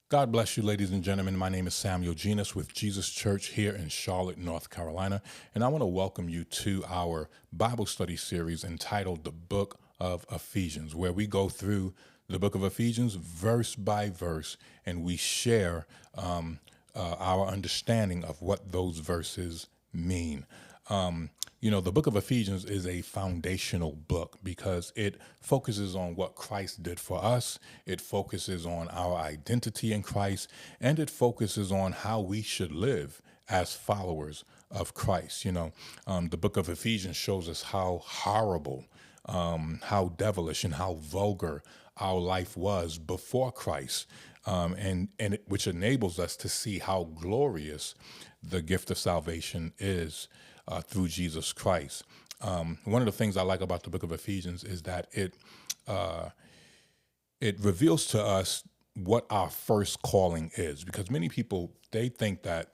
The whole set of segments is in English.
God bless you, ladies and gentlemen. My name is Samuel Genus with Jesus Church here in Charlotte, North Carolina, and I want to welcome you to our Bible study series entitled The Book of Ephesians, where we go through the book of Ephesians verse by verse, and we share our understanding of what those verses mean. The book of Ephesians is a foundational book because it focuses on what Christ did for us. It focuses on our identity in Christ, and it focuses on how we should live as followers of Christ. The book of Ephesians shows us how horrible, how devilish, and how vulgar our life was before Christ, which enables us to see how glorious the gift of salvation is through Jesus Christ. One of the things I like about the book of Ephesians is that it reveals to us what our first calling is, because many people, they think that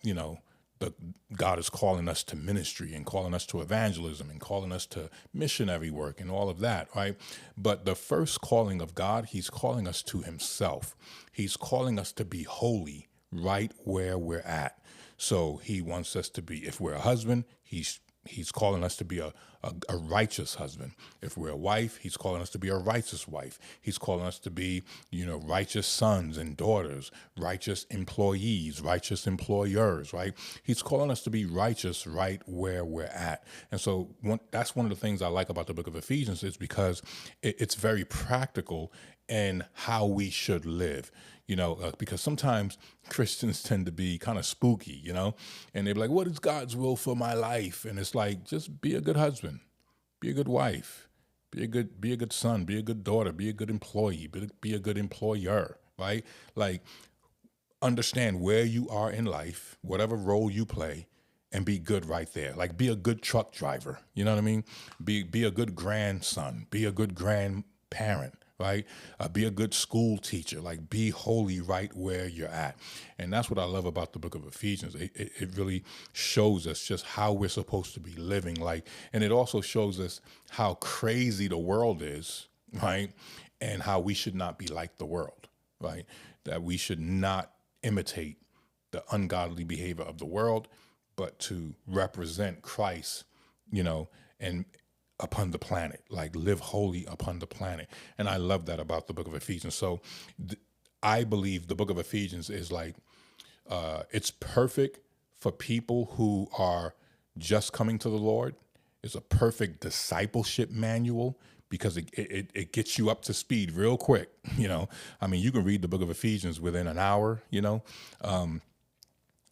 God is calling us to ministry and calling us to evangelism and calling us to missionary work and all of that, right? But the first calling of God, he's calling us to himself. He's calling us to be holy right where we're at. So he wants us to be, if we're a husband, he's calling us to be a righteous husband. If we're a wife, he's calling us to be a righteous wife. He's calling us to be, righteous sons and daughters, righteous employees, righteous employers, right? He's calling us to be righteous right where we're at. And so that's one of the things I like about the book of Ephesians is because it's very practical in how we should live. Because sometimes Christians tend to be kind of spooky, and they're like, what is God's will for my life? And it's like, just be a good husband, be a good wife, be a good son, be a good daughter, be a good employee, be a good employer, right? Like, understand where you are in life, whatever role you play, and be good right there. Like, be a good truck driver, you know what I mean? Be a good grandson, be a good grandparent, right? Be a good school teacher, like be holy right where you're at. And that's what I love about the book of Ephesians. It really shows us just how we're supposed to be living, like, and it also shows us how crazy the world is, right? And how we should not be like the world, right? That we should not imitate the ungodly behavior of the world, but to represent Christ, and upon the planet, like live holy upon the planet. And I love that about the book of Ephesians. So I believe the book of Ephesians is like, it's perfect for people who are just coming to the Lord. It's a perfect discipleship manual because it gets you up to speed real quick. You can read the book of Ephesians within an hour,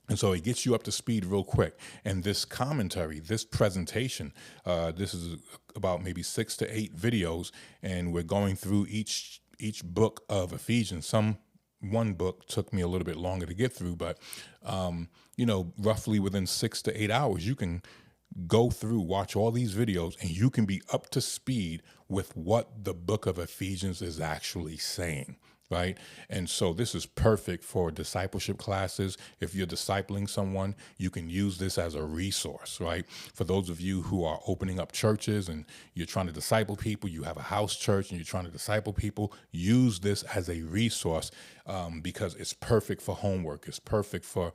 and so it gets you up to speed real quick. And this commentary, this presentation, this is about maybe 6 to 8 videos, and we're going through each book of Ephesians. One book took me a little bit longer to get through, but roughly within 6 to 8 hours, you can go through, watch all these videos, and you can be up to speed with what the book of Ephesians is actually saying. Right. And so this is perfect for discipleship classes. If you're discipling someone, you can use this as a resource. Right. For those of you who are opening up churches and you're trying to disciple people, you have a house church and you're trying to disciple people, use this as a resource because it's perfect for homework. It's perfect for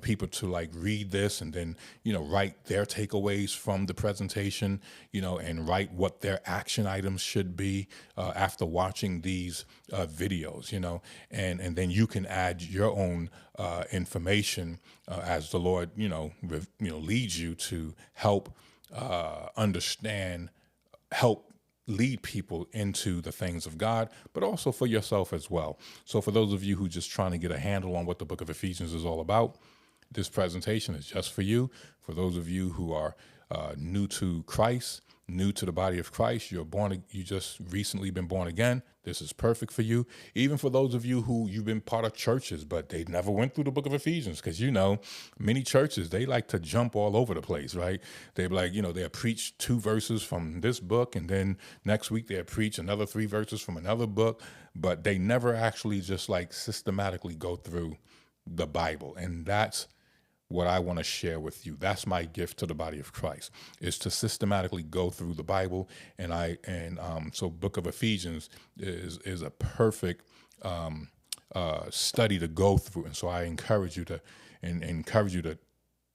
people to like read this and then, write their takeaways from the presentation, and write what their action items should be after watching these videos, and then you can add your own information as the Lord, leads you to help understand, help lead people into the things of God, but also for yourself as well. So for those of you who just trying to get a handle on what the book of Ephesians is all about, this presentation is just for you. For those of you who are new to Christ, new to the body of Christ, you just recently been born again, this is perfect for you. Even for those of you who you've been part of churches, but they never went through the book of Ephesians, because many churches, they like to jump all over the place, right? They're like, they'll preach 2 verses from this book, and then next week they'll preach another 3 verses from another book, but they never actually just like systematically go through the Bible. And that's what I want to share with you. That's my gift to the body of Christ, is to systematically go through the Bible. So Book of Ephesians is a perfect study to go through. And so I encourage you to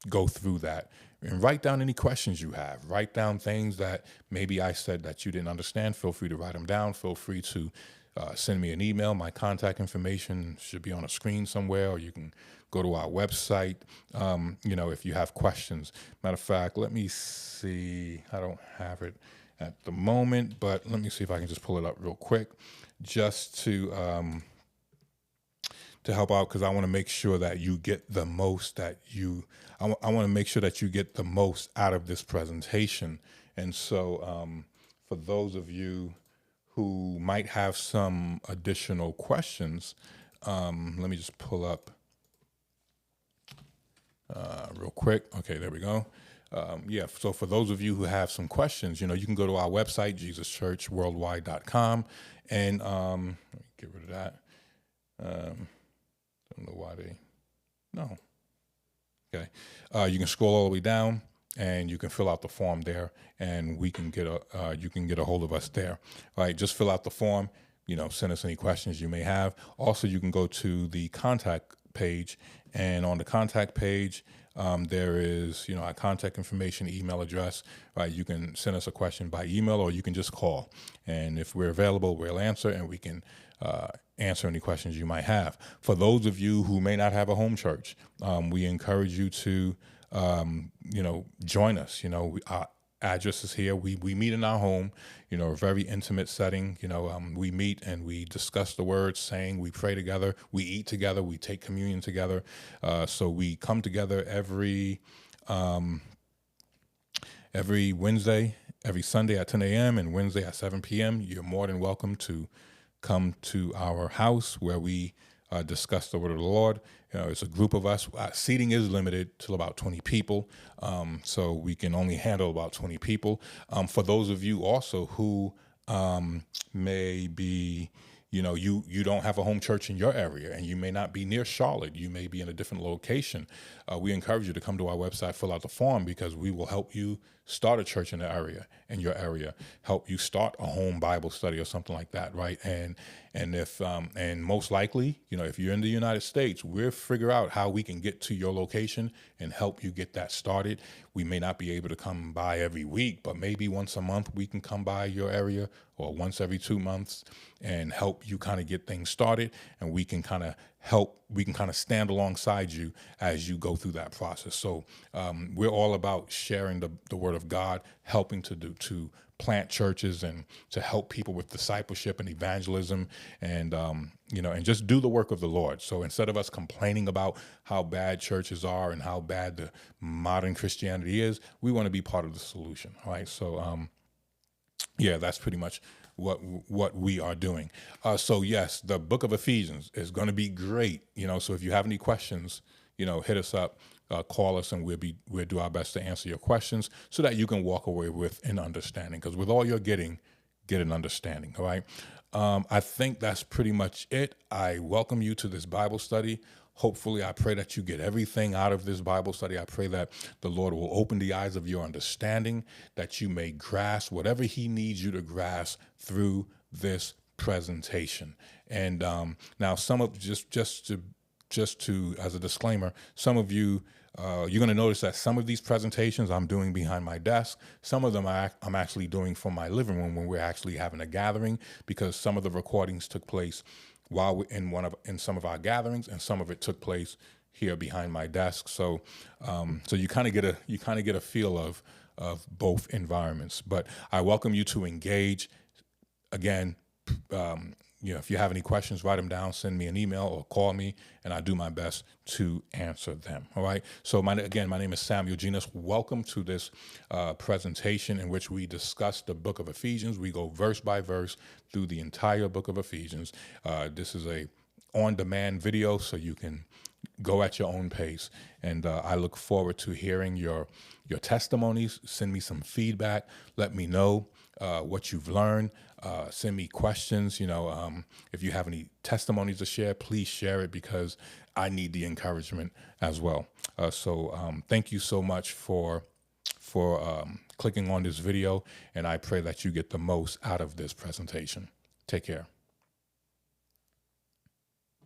go through that and write down any questions you have. Write down things that maybe I said that you didn't understand. Feel free to write them down. Feel free to send me an email. My contact information should be on a screen somewhere, or you can go to our website, if you have questions. Matter of fact, let me see. I don't have it at the moment, but let me see if I can just pull it up real quick just to help out, because I want to make sure that you get the most I want to make sure that you get the most out of this presentation. And so for those of you who might have some additional questions, let me just pull up real quick. Okay, there we go. So for those of you who have some questions, you can go to our website, jesuschurchworldwide.com, and let me get rid of that. Don't know why no. Okay. You can scroll all the way down and you can fill out the form there, and you can get a hold of us there. All right. Just fill out the form, send us any questions you may have. Also, you can go to the contact page, and on the contact page, there is, our contact information, email address, right? You can send us a question by email, or you can just call. And if we're available, we'll answer, and we can answer any questions you might have. For those of you who may not have a home church, we encourage you to, join us. Our address is here. We meet in our home, a very intimate setting. We meet and we discuss the word, saying, we pray together, we eat together, we take communion together. So we come together every Wednesday, every Sunday at 10 a.m. and Wednesday at 7 p.m. You're more than welcome to come to our house where we discuss the word of the Lord. It's a group of us. Seating is limited to about 20 people, so we can only handle about 20 people. For those of you also who may be, you don't have a home church in your area, and you may not be near Charlotte. You may be in a different location. We encourage you to come to our website, fill out the form, because we will help you start a church in your area, help you start a home Bible study or something like that, right? And if and most likely, if you're in the United States, we'll figure out how we can get to your location and help you get that started. We may not be able to come by every week, but maybe once a month we can come by your area, or once every 2 months, and help you kind of get things started, and we can kind of stand alongside you as you go through that process. So we're all about sharing the word of God, helping to plant churches and to help people with discipleship and evangelism, and and just do the work of the Lord. So instead of us complaining about how bad churches are and how bad the modern Christianity is, we want to be part of the solution. All right. So that's pretty much what we are doing. So yes, the book of Ephesians is going to be great. So if you have any questions, hit us up, call us, and we'll do our best to answer your questions so that you can walk away with an understanding. Because with all you're getting, get an understanding. All right. I think that's pretty much it. I welcome you to this Bible study. Hopefully, I pray that you get everything out of this Bible study. I pray that the Lord will open the eyes of your understanding, that you may grasp whatever he needs you to grasp through this presentation. And now, some of just to as a disclaimer, some of you, you're going to notice that some of these presentations I'm doing behind my desk. Some of them I'm actually doing from my living room when we're actually having a gathering, because some of the recordings took place while we're in some of our gatherings, and some of it took place here behind my desk. So you kind of get a feel of both environments. But I welcome you to engage. Again, if you have any questions, write them down, send me an email or call me, and I do my best to answer them. All right. So my name is Samuel Genus. Welcome to this presentation in which we discuss the book of Ephesians. We go verse by verse through the entire book of Ephesians. This is a on-demand video, so you can go at your own pace. And I look forward to hearing your testimonies. Send me some feedback. Let me know what you've learned. Send me questions. If you have any testimonies to share, please share it, because I need the encouragement as well. So thank you so much for clicking on this video, and I pray that you get the most out of this presentation. Take care.